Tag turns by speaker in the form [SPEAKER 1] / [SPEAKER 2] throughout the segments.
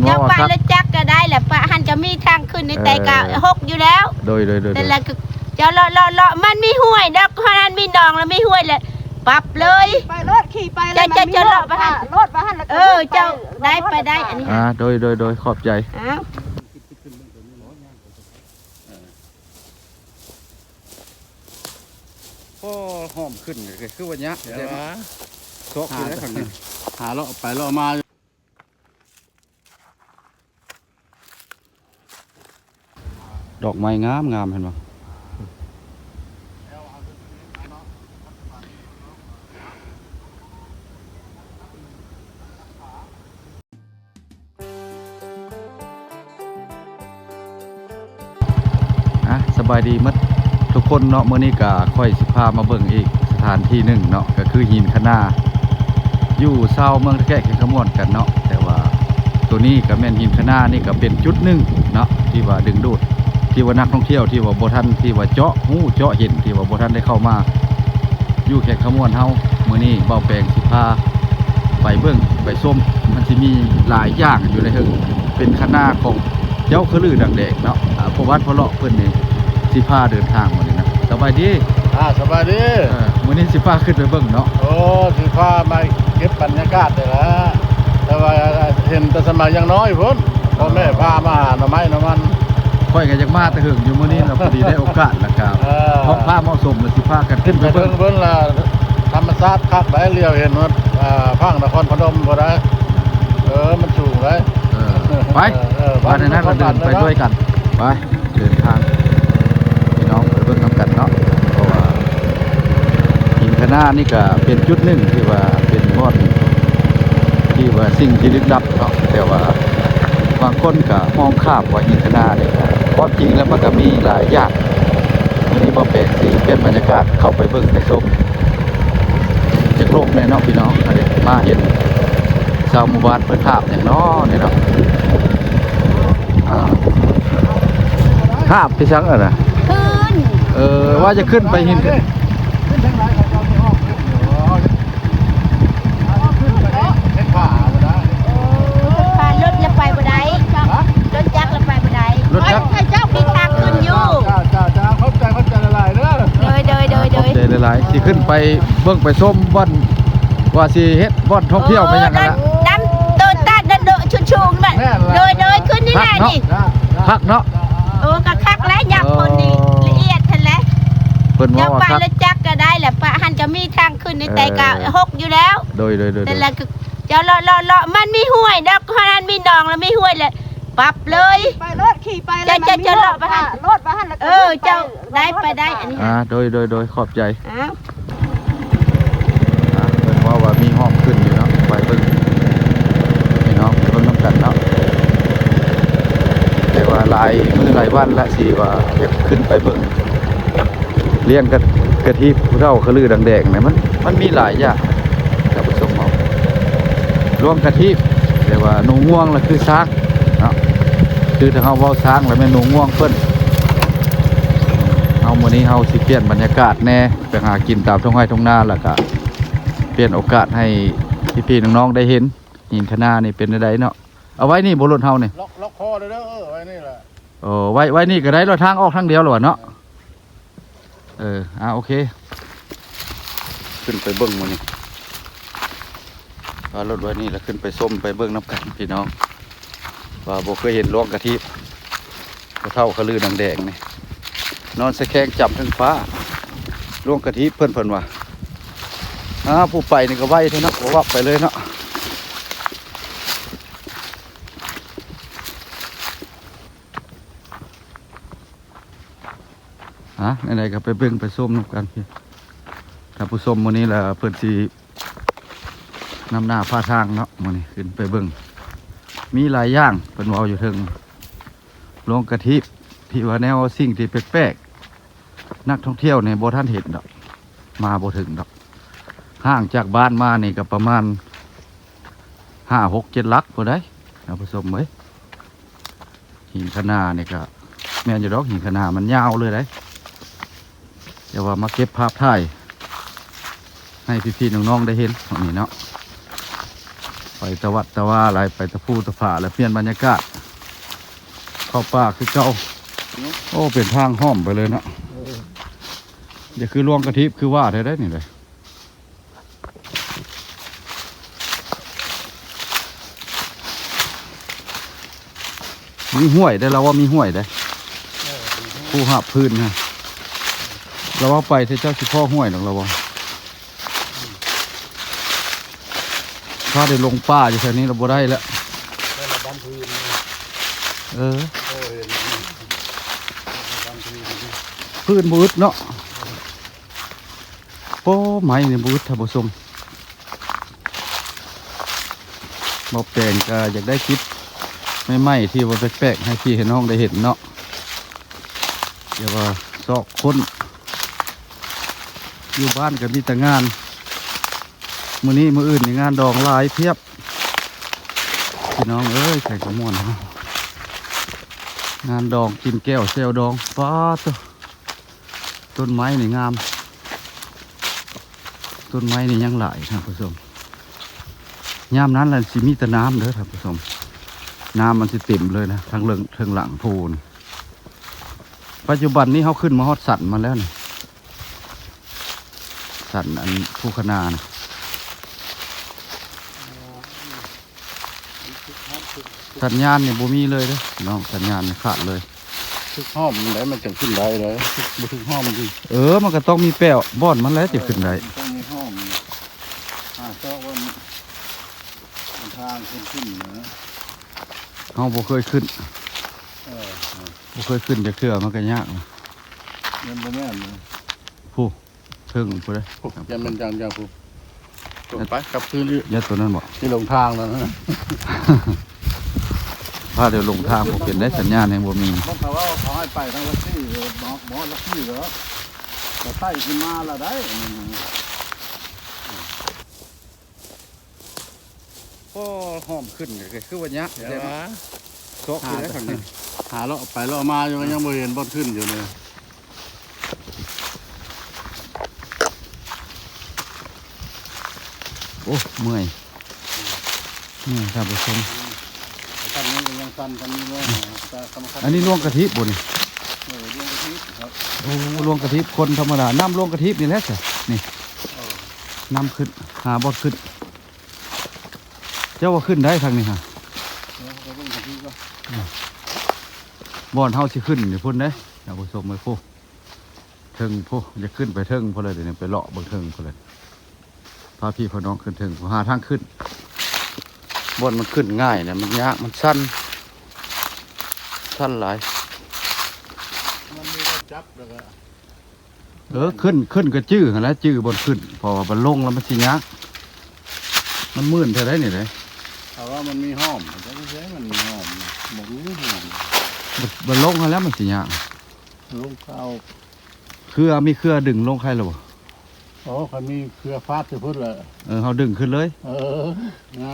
[SPEAKER 1] เจ้าไปแล้วจักก็ได้แหละปะหันจะมีทางขึ้นในแต่กะหกอยู่แล้ว
[SPEAKER 2] โดย
[SPEAKER 1] แต่ละเจ้าเลาะมันมีห้วยดอกเพราะนั้นมีหนองแล้วมีห้วยแหละปรับเลย
[SPEAKER 3] ไปรถขี่ไปเลย
[SPEAKER 1] จะเลาะไปหัน
[SPEAKER 3] รถไปหัน
[SPEAKER 1] เจ้าได้ไปได้อันนี้
[SPEAKER 2] โดยขอบใจก็หอมขึ้นคือวันนี้เดี๋ยวโชคดีแล้วฝั่งนี้หาเลาะไปเลาะมาดอกไม้งามเห็นไหมสบายดีมัดทุกคนเนาะเมื่อนี้ก็ค่อยสิพามาเบิ่งอีกสถานที่หนึ่งเนาะก็คือหินคะนาอยู่เซาเมืองตะแกะแข่งขมวนกันเนาะแต่ว่าตัวนี้ก็แม่นหินคะนานี่ก็เป็นจุดหนึ่งเนาะที่ว่าดึงดูดที่ว่านักท่องเที่ยวที่ว่าโบทันที่ว่าเจาะหูเจาะเห็นที่ว่าโบทันได้เข้ามาอยู่แข่งขมวนเฮาเมื่อนี้เบาแปลงสิพาไปเบิ่งไปส้มมันจะมีหลายอย่างอยู่ในหึงเป็นคะนาของเจ้าขลือดังแดงเนาะพวัดพเลาะเพิ่นนี่สิพาเดินทางมาเลยนะสบายดี
[SPEAKER 4] สบายดี
[SPEAKER 2] มื้อนี้สิพาขึ้นไปเบิ่งเนาะ
[SPEAKER 4] โอ้สิพามาเก็บบรรยากาศเลยละแต่ว่าเห็นแต่สมัยยังน้อยพุ่นพ่อแม่พามาหาหน่อไม้หน่อมัน
[SPEAKER 2] ค่อยก็ยังมาแต่หึงอยู่มื้อนี้เราพอดีได้โอกาสแล้วครับท้องฟ้าเหมาะสมแล้วสิพากันขึ้นไปเบิ่ง
[SPEAKER 4] ละธรรมชาติคักได้เรียวเห็นว่าพังนครพนมบ่ได้มันสูงเลย
[SPEAKER 2] ไปในนั้นเราเดินไปด้วยกันไปเดินทางพี่น้องไปเบิ่งน้ำกันเนาะเพราะว่าหินคะนานี่ก็เป็นจุดหนึ่งที่ว่าเป็นมอดที่ว่าสิ่งที่ลึกลับเนาะแต่ว่าบางคนก็มองข้ามว่าหินคะนาเนี่ยความจริงแล้วมันก็มีหลายอย่างนี่บ่เป็นสิเป็นบรรยากาศเข้าไปเบิ่งไปชมจากโลกในเนาะพี่น้องมาเห็นชาวหมู่บ้านเปิดภาพอย่างน้อเนี่ยเนาะภาพที่ชังอะไรขึ้นว่าจะขึ้นไปหิน
[SPEAKER 3] ขึ้นทางไหนเขาจะออกขึ้นไปเห็นผ่าบ่ได้
[SPEAKER 1] ผ่านรถแล้วไปบ่ได้รถจักรแล้วไปบ่ได้
[SPEAKER 2] รถจักร
[SPEAKER 1] เจ้ามีทางขึ้นอยู่
[SPEAKER 4] จ้าเข้าใจละลายเด้อ
[SPEAKER 2] ใจละลายสิขึ้นไปเบิ่งไปส้มบ่อนว่าสิเฮ็ดบ่อนท่องเที่ยวไปยังไงล่ะ
[SPEAKER 1] ดำโดนตาโดชุงๆแบบโดยขึ้นนี่แหละนี่
[SPEAKER 2] พักเนาะ
[SPEAKER 1] ก็คักแล้วยักษ์คนนี้ละเอียดทันแล้ว
[SPEAKER 2] เพิ่นว่า
[SPEAKER 1] ไปแล้วจักก็ได้แหละปะหันจะมีทางขึ้นในแต่กะหกอยู่แล้ว
[SPEAKER 2] โดย
[SPEAKER 1] แต่ละเจ้าเลาะมันมีห้วยดอกเพราะนั้นมีหนองแล้วมีห้วยแหละปรับเลย
[SPEAKER 3] ไปรถขี่ไปเลย
[SPEAKER 1] จะเลาะไปหัน
[SPEAKER 3] รถไปหัน
[SPEAKER 1] เจ้าได้ไปได้อันนี้
[SPEAKER 2] โดยขอบใจเพิ่นว่ามีห้องขึ้นอยู่เนาะไปเบิ่งพี่น้องไปเบิ่งน้ำกันเนาะแต่ว่าหลายมื้อหลายวันละสิว่าจะขึ้นไปเบิ่งเลี้ยงกะทิเร่าขลือดังแดงเนี่ยมันมีหลายอย่างท่านผู้ชมเอารวมกะทิแต่ว่าหนูง่วงละคือช้างเนาะคือถ้าเฮาเว้าช้างแล้วแม่นหนูง่วงเพิ่นมื้อนี้เฮาสิเปลี่ยนบรรยากาศแน่ไปหากินตามท้องไร่ท้องนาแล้วก็เปลี่ยนโอกาสให้พี่ๆน้องๆได้เห็นหินคะนานี่เป็นไดเนาะเอาไว้นี่บ่รถเฮานี่
[SPEAKER 4] ล็อกคอเด้อไว้นี่แหละ
[SPEAKER 2] ไว้นี่ก็ได้รถทางออกทางเดียวหรอเนาะโอเคขึ้นไปเบิ่งมื้อนี้รถไว้นี่แล้วขึ้นไปส้มไปเบิ่งน้ำกันพี่น้องว่าบ่เคยเห็นร่วงกะทิเท่าขลือดังแดงนี่นอนสะแคงจับทั้งฟ้าร่วงกะทิเพิ่นว่าผู้ไปนี่ก็ไว้เท่านั้นวับไปเลยเนาะไหนๆก็ไปเบิ่งไปส้มน้ำกันพี่ถ้าผู้ส้มมื้อนี้แหละเพิ่นสินำหน้าพาทางเนาะมื้อนี้ขึ้นไปเบิ่งมีหลายอย่างเพิ่นว่าอยู่ถึงโรงกะทิที่ว่าแนวสิ่งที่แปลกๆนักท่องเที่ยวเนี่ยบ่ทันเห็นดอกมาบ่ถึงดอกห่างจากบ้านมานี่ก็ประมาณ5-6-7 ลักพุ่นได้ท่านผู้ชมเอ้ยหินคะนานี่ก็แม่นอยู่ดอกหินคะนามันยาวเลยได้เดี๋ยวว่ามาเก็บภาพถ่ายให้พี่ๆน้องๆได้เห็นตรงนี้เนาะ ไปตะวัดตะว่าอะไรไปตะพูตะผาแล้วเปลี่ยนบรรยากาศเข้าป่าคือเก่าโอ้เป็นทางห้อมไปเลยเนาะเดี๋ยวคือลวงกระทิบคือว่าได้นี่เลยมีห้วยได้เราว่ามีห้วยได้ผู้หับพื้นฮะเราว่าไปที่เจ้าสิพ่อห้วยหรอกเราว่าถ้าได้ลงป่าอยู่แถวนี้เราบ่ได้แล้ว
[SPEAKER 4] ได้ระบำพื้น
[SPEAKER 2] เออ
[SPEAKER 4] โอ้ยระบำพื้น
[SPEAKER 2] พื้นบูดเนาะโป้ไม้เนี่ยบูดท่านผู้ชมบอกแปลงก็อยากได้คลิปไม่ไหม้ที่ว่าแปลกๆให้พี่เห็นน้องได้เห็นเนาะเดี๋ยวว่าซอกคนอยู่บ้านก็มีแต่งานมื้อนี้มื้ออื่นนี่งานดองหลายเพียบพี่น้องเอ้ยใส่กระมวลเนาะงานดองกินแก้วเซลดองฟ้าตัวต้นไม้นี่งามต้นไม้นี่ยังหลายท่านผู้ชมยามนั้นแหละสิมีแต่น้ำเด้อท่านผู้ชมน้ำมันสิเต็มเลยนะทั้งเรื่องทั้งหลังพูนปัจจุบันนี้เขาขึ้นมาฮอดสันมาแล้วนี่สันอันผู้ขนานะสัญญาณเนี่ยบ่มีเลยเด้อน้องสัญญาณขาดเลย
[SPEAKER 4] ทุกห้อมได้มันจะขึ้นได้เลยทุกห้อมดี
[SPEAKER 2] มันก็ต้องมีแป้วบ่อนมันแล้วจะขึ้นได้
[SPEAKER 4] ต้องมีห้อมเจ้าว่าทางขึ้นนะ
[SPEAKER 2] เขาบ่เคยขึ้น บ่เคยขึ้นจะเทื่อมันก็ยากนะ
[SPEAKER 4] มันบ่แม่น
[SPEAKER 2] ผู้ถึงผู้ใด
[SPEAKER 4] ยันมันจังผู้ไปกับพื้น
[SPEAKER 2] ยัดตัวนั้นบ่
[SPEAKER 4] ที่ลงทางแล้วนะ
[SPEAKER 2] พาเดี๋ยวลงทางบ่เป็นได้สัญญาณยังบ่มี
[SPEAKER 4] ต้องถามว่าเขาให้ไปทางลักซี่หมอลักซี่เหรอจะไต่ขึ้นมาแล้วได้
[SPEAKER 2] ก็หอมขึ้นก็คือว่ายักษ์
[SPEAKER 4] เดี๋ยวนะ
[SPEAKER 2] ซอกอยู่ได้ข้างใน
[SPEAKER 4] หาเลาะไปเลาะมาอยู่ยังไม่เห็นบนขึ้นอยู่เลย
[SPEAKER 2] โอ้เมื่อยท่านผู้ชม
[SPEAKER 4] กันนี้ก็ยังสั้นกันนี้ว่า
[SPEAKER 2] อันนี้ลวงกะทิบ่นี่
[SPEAKER 4] เรื่องที่ครับ
[SPEAKER 2] โอ้ลวงกะทิคนธรรมดาน้ำลวงกะทินี่แหละจ้ะนี่น้ำขึ้นหาบ่ขึ้นเจ้าว่าขึ้นได้ทางนี้ฮะบ่อนเฮาสิขึ้นอยู่พุ่นเด้ท่านผู้ชมไว้ผู้ถึงผู้จะขึ้นไปถึงพุ่นเลยเดี๋ยวนี้ไปเลาะเบิ่งถึงพุ่นเลยพาพี่พาน้องขึ้นถึงหาทางขึ้นบ่อนมันขึ้นง่ายเนี่ยมันยากมันสั้นหลาย
[SPEAKER 4] มันมีรถจับแล้วก็
[SPEAKER 2] ขึ้นก็จื้อหั่นแหล้วจื้อบนขึ้นพอมันลงแล้วมันสิยากมันมื่นเท่าไรนี่เลย
[SPEAKER 4] แต่ว่ามันมีห้อมจะไม่ใช่มันมีห้อมบอกมีห้อม
[SPEAKER 2] มันลงแล้วมันสิยาก
[SPEAKER 4] ลูกเขา
[SPEAKER 2] เครือมีเครือดึงลงใครหรอบ่
[SPEAKER 4] โอ้เขามีเครือฟาดจะพูดเลย
[SPEAKER 2] เขาดึงขึ้นเลย
[SPEAKER 4] ไง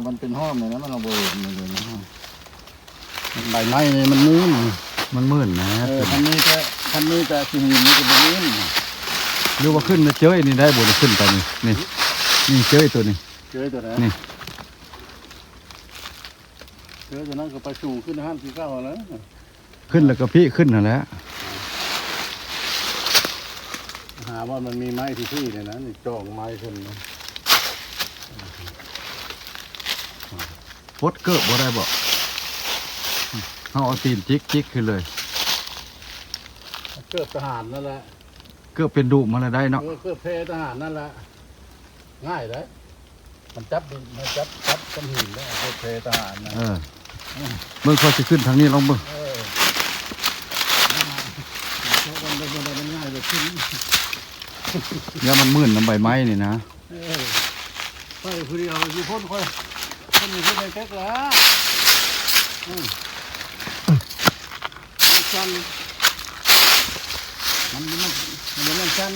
[SPEAKER 4] มันเป็นห้อมเลยนะมันเอาเบิร์ดมาเลยนะใบไม้เนี่ยมันมืน
[SPEAKER 2] มันมื่นนะ
[SPEAKER 4] คันนี้แต่สิ่งนี้มันจะเป็นมืน
[SPEAKER 2] หรือว่าขึ้นมาเจอนี่ได้บ่ได้ขึ้นไปนี่เจอตัวนี้
[SPEAKER 4] เจอตัวนั้น
[SPEAKER 2] นี่
[SPEAKER 4] เจอตัวนั้นก็ไปสู่ขึ้นห้ามที่เก้าแล้ว
[SPEAKER 2] ขึ้นแล้วก็พี่ขึ้นนั่นแหละ
[SPEAKER 4] หาว่ามันมีไม้ที่เนี่ยนะนี่จองไม้ขึ้นนะ
[SPEAKER 2] พดเกิบบ่ได้บ่เขาเอาตีนจิกขึ้นเลย
[SPEAKER 4] เกือบทหารนั่นแหละ
[SPEAKER 2] เกิบเป็นดุมันได้เนาะ
[SPEAKER 4] เกือบเพทหารนั่นแหละง่ายเลยมันจับก้อนหินได้เกือบเพทหารนะ
[SPEAKER 2] เมื่อเขาจะขึ้นทางนี้ลองเบิ่ง
[SPEAKER 4] มันง่ายเลยขึ้น
[SPEAKER 2] แล้วมันมื่นน้ำใบไม้นี่นะ
[SPEAKER 4] ไปคือเดียวคือพ่นคนมีคนในเก๊กแล้วมันจันมันจัน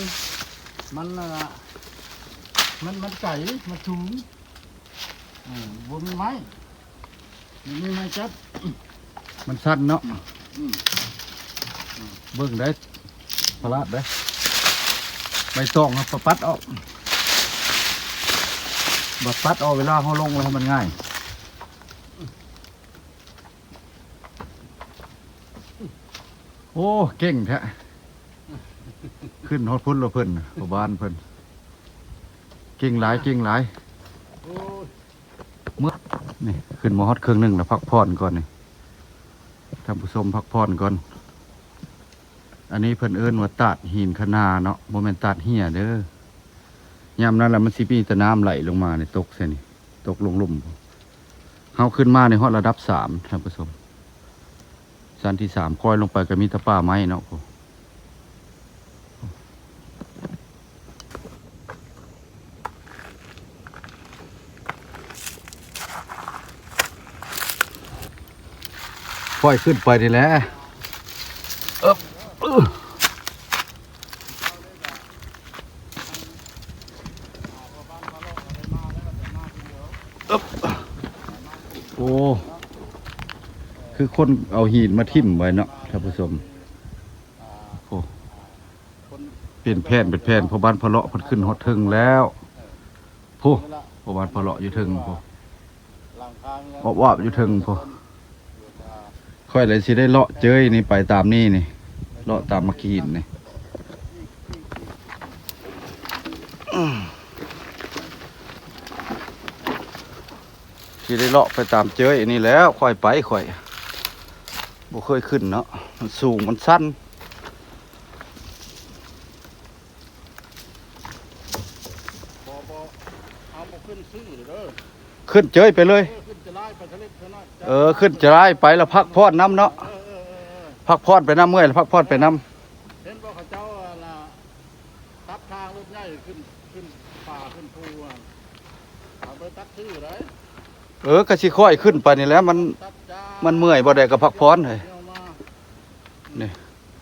[SPEAKER 4] มันไก่มันถุงบนไม้มีไม้จับ
[SPEAKER 2] มันสั้นเนาะเบิ่งได้พลาดได้ใบตองครับประปัดออก บัดตัดเอาเวลาเฮาลงแล้วให้มันง่ายโอ้เก่งแท้ขึ้นฮอดพุ่นแล้วเพิ่นบ่บ้านเพิ่นเก่งหลายเก่งหลายเมื่อนี่ขึ้นมาฮอดเครื่องนึงแล้วพักผ่อนก่อนนี่ท่านผู้ชมพักผ่อนก่อนอันนี้เพิ่นเอิ้นว่าตาดหินคะนาเนาะบ่แม่นตาดเหี้ยเด้อยามนั้นแหละมันสิมีแต่น้ำไหลลงมาในตกเส้นนี่ตกลงหลุมเฮาขึ้นมาในฮอดระดับ3ท่านผู้ชมชั้นที่3ค่อยลงไปก็มีแตะป่าไม้เนาะค่อยขึ้นไปนี่แหละโอ้คือคนเอาหินมาทิ่มไว้เนาะท่านผู้ชมโอ้เป็นแผ่นพอบ้านพะเลาะเพิ่นขึ้นฮอดถึงแล้วผู้พอบ้านพะเลาะอยู่ถึงผู้ว่าอยู่ถึงผู้ค่อยเลยสิได้เลาะเจยนี่ไปตามนี่นี่เลาะตามมะขีนนี่สิได้เลาะไปตามเจยอันนี้แล้วค่อยไปค่อยบ่เคยขึ้นเนาะมันสูงมันสั้น
[SPEAKER 4] เอาบ่ขึ้นซื้อเด้อ
[SPEAKER 2] ขึ้นเจยไปเลย
[SPEAKER 4] ขึ้นจะไล่ไปทะเลเท่านั้น
[SPEAKER 2] ขึ้นจะได้ไปแล้วพักพอดน้ำเนาะพักพอดไปน้ำเมื่อยแล้วพักพอดไปน้
[SPEAKER 4] เห็นว่าเขาเจ้าล่ะตัดทางรถใหญ่ขึ้นป่าขึ้นภูเอาไปตัดซื้อเลย
[SPEAKER 2] ำก็สิค่อยขึ้นไปนี่แหล้วมัน
[SPEAKER 4] ตัดจ้า
[SPEAKER 2] มันเมื่อยบ่ได้ก็พักพรเลย
[SPEAKER 4] เอามา
[SPEAKER 2] นี่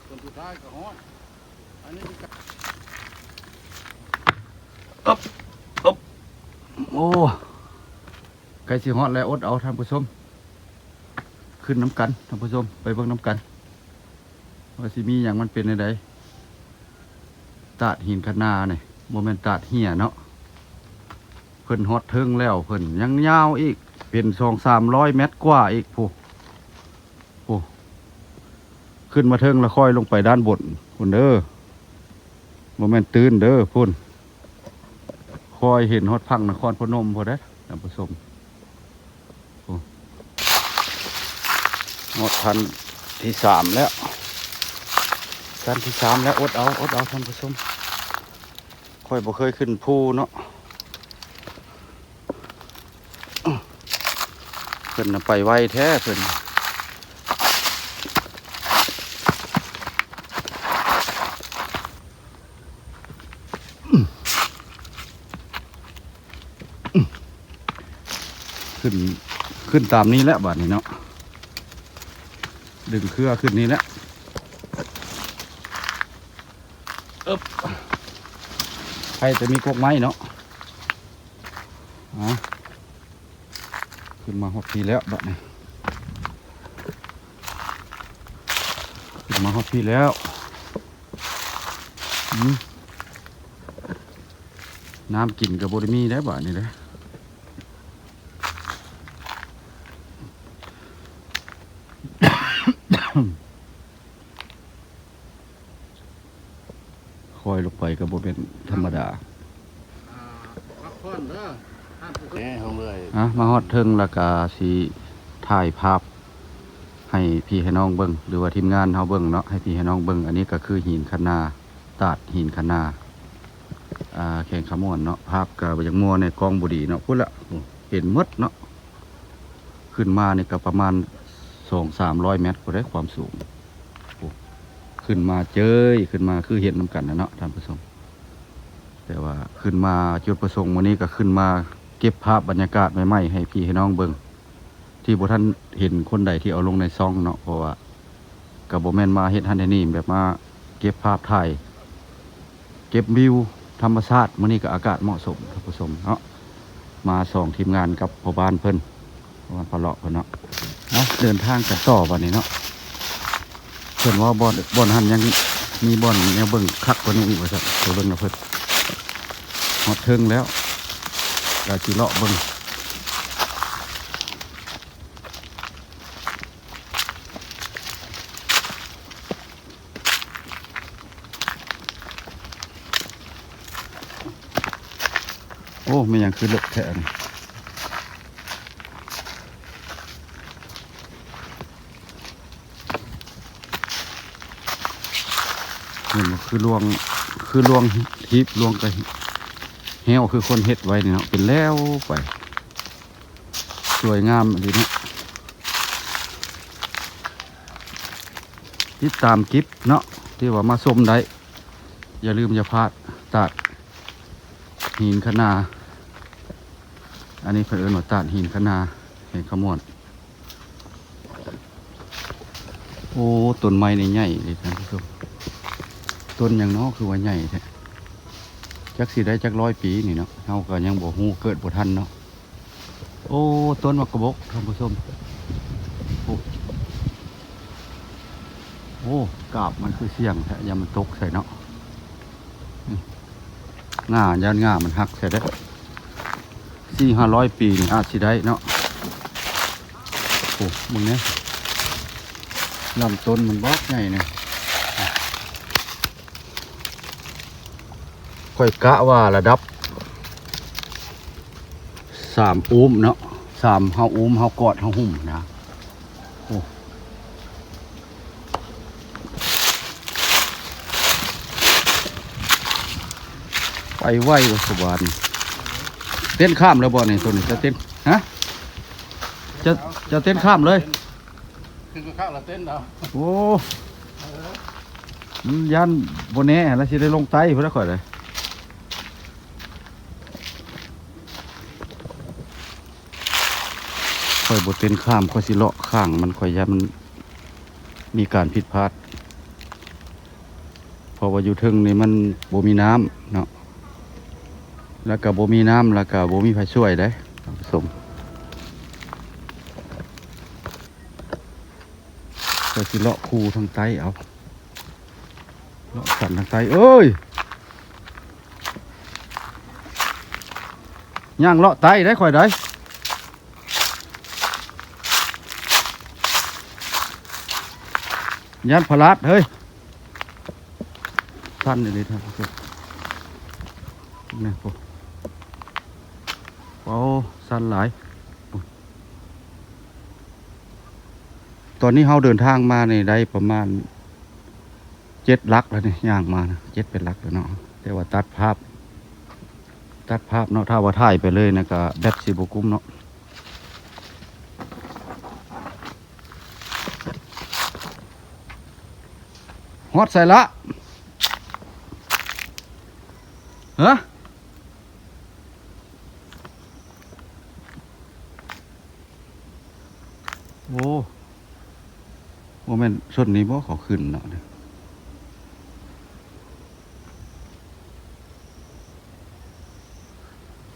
[SPEAKER 4] ส่วนสุดท้ายก็ฮอดอันนี้ก็
[SPEAKER 2] โอ้ไก่สิฮอดแล้วอดเอาท่านผู้ชมขึ้นน้ำกันท่านผู้ชมไปเบิ่งน้ำกันว่าสิมีอย่างมันเป็นในใดตาดหินคะนาเนี่ยโมเมนตาดเหี้ยเนาะเพิ่นฮอดเทิงแล้วเพิ่นยังยาวอีกเป็น200-300 เมตรกว่าอีกผู้ขึ้นมาเทิงแล้วค่อยลงไปด้านบนพุ่นเด้อโมเมนตื่นเด้อพุ่นคอยเห็นฮอดพังนครพนมพอได้ท่านผู้ชมฮอดทันที่3แล้วทันที่3แล้วอดเอาท่านผู้ชมค่อยบ่เคยขึ้นภูเนาะเพิ่นน่ะไปไวแท้เพิ่นขึ้นตามนี้แล้วบาดนี้เนาะดึงเครือขึ้นนี้แล้วใครจะมีกกไม้เนาะขึ้นมาฮอดทีแล้วบาดนี้ขึ้นมาฮอดทีแล้วน้ำกินกับบริมีได้บาดนี้เลยคอยลงไปกับบเป็นธรรมดา
[SPEAKER 4] พักผ่อนเด้อท่านผู้ชมของเลย
[SPEAKER 2] มาฮอดเทิงแล้วก็สิถ่ายภาพให้พี่ให้น้องเบิ่งหรือว่าทีมงานเฮาเบิ่งเนาะให้พี่ให้น้องเบิ่งอันนี้ก็คือหินคะนาตาดหินคะนาแข่งขมวนเนาะภาพก็อย่างมัวในกองบุรีเนาะพุ่นละเห็นมดเนาะขึ้นมานี่ก็ประมาณ200-300 เมตรก็ได้ความสูงขึ้นมาเจยขึ้นมาคือเห็นน้ำกันนะเนาะท่านผู้ชมแต่ว่าขึ้นมาจุดประสงค์วันนี้ก็ขึ้นมาเก็บภาพบรรยากาศใหม่ๆให้พี่ให้น้องเบิ่งที่บ่ท่านเห็นคนใดที่เอาลงในซองเนาะเพราะว่ากับบ่แม่นมาเฮ็ดฮันนี่แบบมาเก็บภาพถ่ายเก็บวิวธรรมชาติมื้อนี้ก็อากาศเหมาะสมท่านผู้ชมเนาะมา2ทีมงานกับพ่อบ้านเพิ่นพ่อบ้านพะเลาะเพิ่นเนาะเดินทางกันต่อบัดนี้เนาะเพิ่นว่าบ่อนหันยังมีบ่อนแนวเบิ่งคักกว่านี้อีกว่าซั่นไปเบิ่งนะเพิ่นฮอดเทิงแล้ว ก็สิเลาะเบิ่งโอ้ไม่ยังคือเลิกแท้นี่นี่มันคือลวงทิพย์ลวงกระเหี่ยวคือคนเฮ็ดไว้นี่เนาะเป็นแล้วไปสวยงามดีเนาะติดตามคลิปเนาะที่ว่ามาชมได้อย่าลืมอย่าพลาดตัดหินคะนาอันนี้เพิ่นเอิ้นว่าตัดหินคะนาเห็นขมวดโอ้ต้นไม้นี่ใหญ่เลยท่านผู้ชมต้นอย่างน้อคือว่าใหญ่แท้จักสิได้จัก100 ปีนี่เนาะเฮาก็ยังบ่ฮู้เกิดบ่ทันเนาะโอ้ต้นมะกระบอกท่านผู้ชมโอ้กาบมันคือเสียงแท้ยามมันตกใส่เนาะง่าย่านง่ามันหักใส่ได้400-500 ปีนี่อาจสิได้เนาะโอ้มึงเนี่ยลำต้นมันบอกใหญ่เนี่ยค่อยกะว่าระดับ3 อุ้มเนาะ3เฮาอุ้มเฮากอดเฮาหุ่มนะโอ้ไปไหววัสบานเต้นข้ามแล้วบ่เนี่ยตัวนี้จะเต้นฮะจะเต้นข้ามเลย
[SPEAKER 4] คือข้าวละเต้นเนาะ
[SPEAKER 2] โอ้ยันโบแน่แล้วสิได้ลงไตเพื่อข่อยเลยข่อยบดเป็นข้ามข่อยสิเลาะข้างมันข่อยยันมันมีการผิดพลาดเพราะว่าอยู่ทึงนี่มันโบมีน้ำเนาะแล้วก็โบมีน้ำแล้วก็โบมีไฟช่วยได้ผสมข่อยสิเลาะคูทางไตเอาเลาะสันทางไตเอ้ยย่างเลาะไตได้ข่อยได้ยันพลาดเฮ้ยสั้นเลยท่านผู้ชมนี่พวกโอ้สั้นหลายตอนนี้เราเดินทางมาในได้ประมาณ7 ลักแล้วนี่ย่างมานะ7 ลักแล้วเนาะแต่ว่าตัดภาพเนาะถ้าว่าถ่ายไปเลยนะก็แบตสิบกุ้มเนาะฮอดใส่ละฮะโอ้โมเมนต์ส่วนนี้บ่ขอขึ้นเนาะ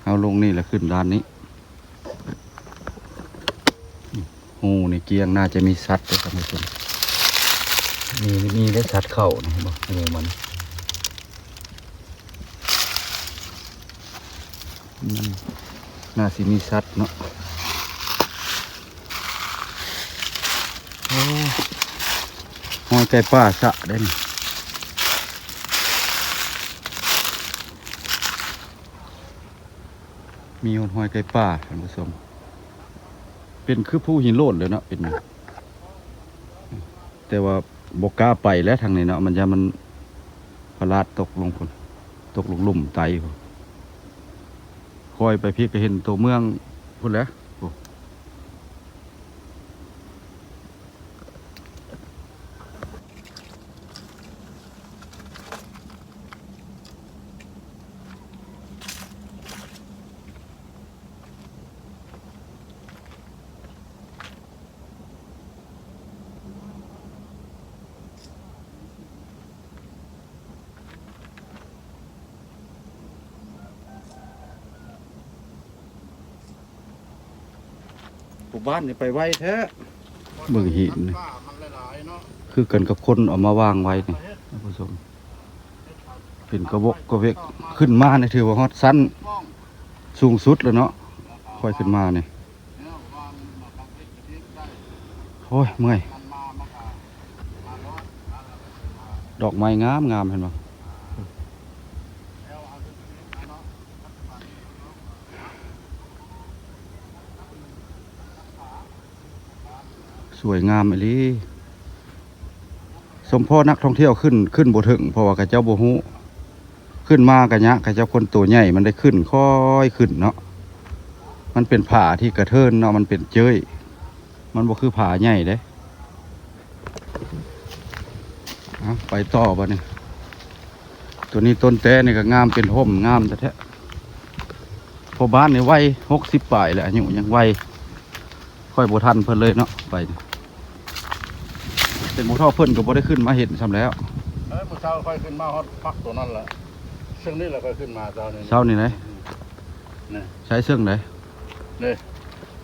[SPEAKER 2] เอาลงนี่แหละขึ้นด้านนี้หูในเกียงน่าจะมีสัตว์ด้วยท่านผู้ชมมีได้สัตว์เข้านะบ่งูมันน่าสิมีสัตว์เนาะโอ้หอยไก่ป่าสะได้นี่มีหอยไก่ป่าท่านผู้ชมเป็นคือผู้หินโลดเลยเนาะเป็นแต่ว่าบกล้าไปแล้วทางนี้เนาะมันพลาดตกลงคนตกลงหลุมไตคนคอยไปพี่ก็เห็นตัวเมืองพุ่นแล้วผู้บ้านนี่ไปไว้แท้เบิ่งหินนี่คือกันกับคนเอามาวางไว้นี่ท่านผู้ชมเป็นกระบอกกระเวกขึ้นมาในถือว่าฮอดสั้น สูงสุดเลยเนาะค่อยขึ้นมาเนี่ยโอ้ยเมื่อยดอกไม้งามงามเห็นไหมสวยงามอีหลีสมพ่อนักท่องเที่ยวขึ้นบ่ถึงเพราะว่ากระเจ้าบ่ฮู้ขึ้นมากะยะกระเจ้าคนตัวใหญ่มันได้ขึ้นค่อยขึ้นเนาะมันเป็นผาที่กระเทินเนาะมันเป็นเจ้ยมันบ่คือผาใหญ่เด้ไปต่อบ่เนี่ยตัวนี้ต้นแต้นี่ก็งามเป็นห่มงามแท้ๆพอบ้านนี่วัย60ปลายแล้วอายุยังวัยค่อยบ่ทันเพิ่นเลยเนาะไปเป็นหมูท่อเพิ่นก็บ่ได้ขึ้นมาเห็นซ้ำแล้ว
[SPEAKER 4] มื้อเช้าค่อยขึ้นมาฮอดพักตัวนั้นแหละซึ่งนี่แหละค่อยขึ้นมาเช้านี้
[SPEAKER 2] เช้านี่ไหน
[SPEAKER 4] นี่
[SPEAKER 2] ใช้เสื้อไหน
[SPEAKER 4] นี่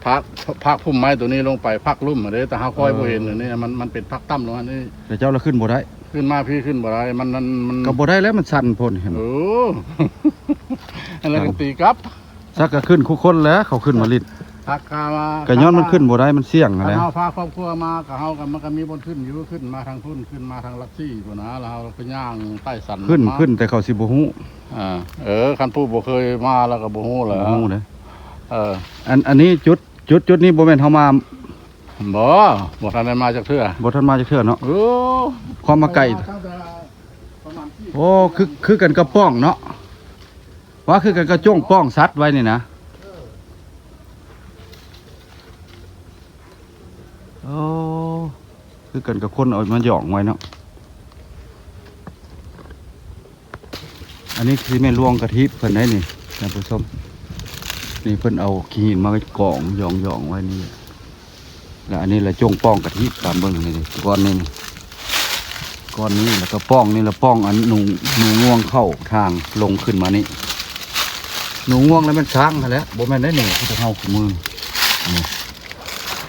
[SPEAKER 4] พักพุ่มไม้ตัวนี้ลงไปพักลุ่มเด้แต่เฮาค่อยบ่เห็นนี่มันเป็นพักต่ำลงอันนี้
[SPEAKER 2] แต่เจ้าละขึ้นบ่ได้
[SPEAKER 4] ขึ้นมาพี่ขึ้นบ่ได้มัน
[SPEAKER 2] ก็บ่ได้แล้วมันสั่นพ่นเห็น
[SPEAKER 4] โอ้ อันนั้นก็ตีกลับ
[SPEAKER 2] ซักก็ขึ้นคู่คนแล้วเขาขึ้นมาลิด
[SPEAKER 4] พักมา
[SPEAKER 2] ก็ย้อนมันขึ้นบ่ได้มันเสี่ยงอะไร
[SPEAKER 4] เฮาพาครอบครัวมากับเฮากันมันก็มีบนขึ้นอยู่ขึ้นมาทางพุ่นขึ้นมาทางลักซี่พุ่นนะแล้วเฮาก็ย่างใต้สัน
[SPEAKER 2] ขึ้นแต่เขาสิบ่ฮู้
[SPEAKER 4] คันผู้บ่เคยมาแล้วก็บ่ฮู้แหละ
[SPEAKER 2] บ่ฮู้เด้
[SPEAKER 4] อั
[SPEAKER 2] นนี้จุดนี้บ่แม่นเฮามา
[SPEAKER 4] บ่ทันได้มาจากเทื่อ
[SPEAKER 2] บ่ทันมาจักเทื่อเนาะ
[SPEAKER 4] โอ้
[SPEAKER 2] ความมาไกลโอ้คือกันกับป้องเนาะว่าคือกันกับจ้งป้องสัตว์ไว้นี่นะโอ้คือกันกับคนเอามาหย่องไว้เนาะอันนี้คือแม่ลวงกะทิเพิ่นได้นี่ท่านผู้ชมนี่เพิ่นเอาขี้หินมากองหย่องไว้นี่แล้วอันนี้ละจ้งป้องกะทิตามเบิ่งนี่ก้อนนี้ก้อนนี้แล้วก็ป้องนี่ละป้องอันหนูง่วงเข้าทางลงขึ้นมานี่หนูง่วงแล้วมันช้างนั่นแหละบ่แม่นได้นี่ที่จะเฮาขมือนี่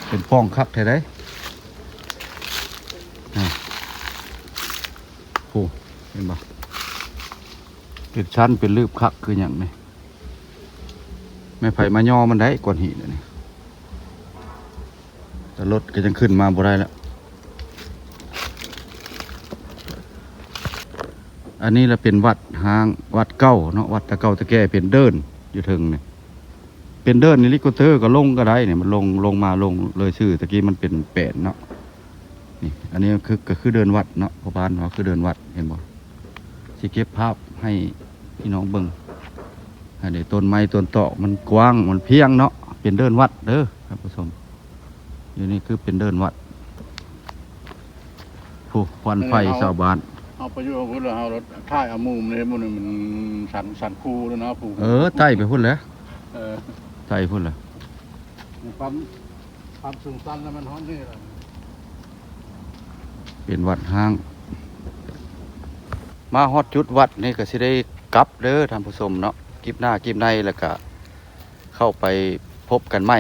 [SPEAKER 2] เป็นป้องคักแท้ได้โอ้เห็นบ่เป็นชั้นเป็นลืบคักคืออย่างนี้แม่ไผ่มาย่อมันได้ก้อนหินนี่แต่รถก็ยังขึ้นมาบ่ได้แล้วอันนี้เราเป็นวัดห้างวัดเก้าเนาะวัดตะเก้าตะแก่เป็นเดินอยู่ถึงเนี่ยเป็นเดินนี่ลิโกเตอร์ก็ลงก็ได้เนี่ยมันลงมาเลยชื่อตะกี้มันเป็นแปดเนาะนี่อันนี้ก็คือเดินวัดเนาะพอบ้านเราคือเดินวัดเห็นบ่สิเก็บภาพให้พี่น้องเบิ่งอันนี้ต้นไม้ต้นตอกมันกว้างมันเพียงเนาะเป็นเดินวัดเด้อครับผู้ชมอยู่นี่คือเป็นเดินวัดผู้ควันไฟชาวบ้าน
[SPEAKER 4] เอาไปอยู่พุ่นแล้วเฮารถท้ายเอามุมนี่มันสันคูแล้วนะผู้
[SPEAKER 2] ใต้ไปพุ่นแล้วใต้พุ่นแล้ว
[SPEAKER 4] ปั๊มสูงสั้นแล้วมันฮ้อนนี่ล่ะ
[SPEAKER 2] เป็นวัดห้างมาฮอดจุดวัดนี่ก็สิได้กลับเด้อท่านผู้ชมเนาะกิบหน้ากิบในแล้วก็เข้าไปพบกันใหม่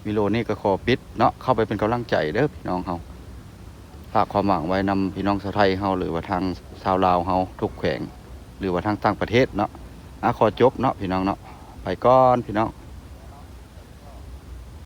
[SPEAKER 2] วิโลนี่ก็ขอปิดเนาะเข้าไปเป็นกำลังใจเด้อพี่น้องเฮาฝากความหวังไว้นำพี่น้องชาวไทยเฮาหรือว่าทางชาวลาวเฮาทุกแขวงหรือว่าทางต่างประเทศเนาะขอจบเนาะพี่น้องเนาะไปก่อนพี่น้อง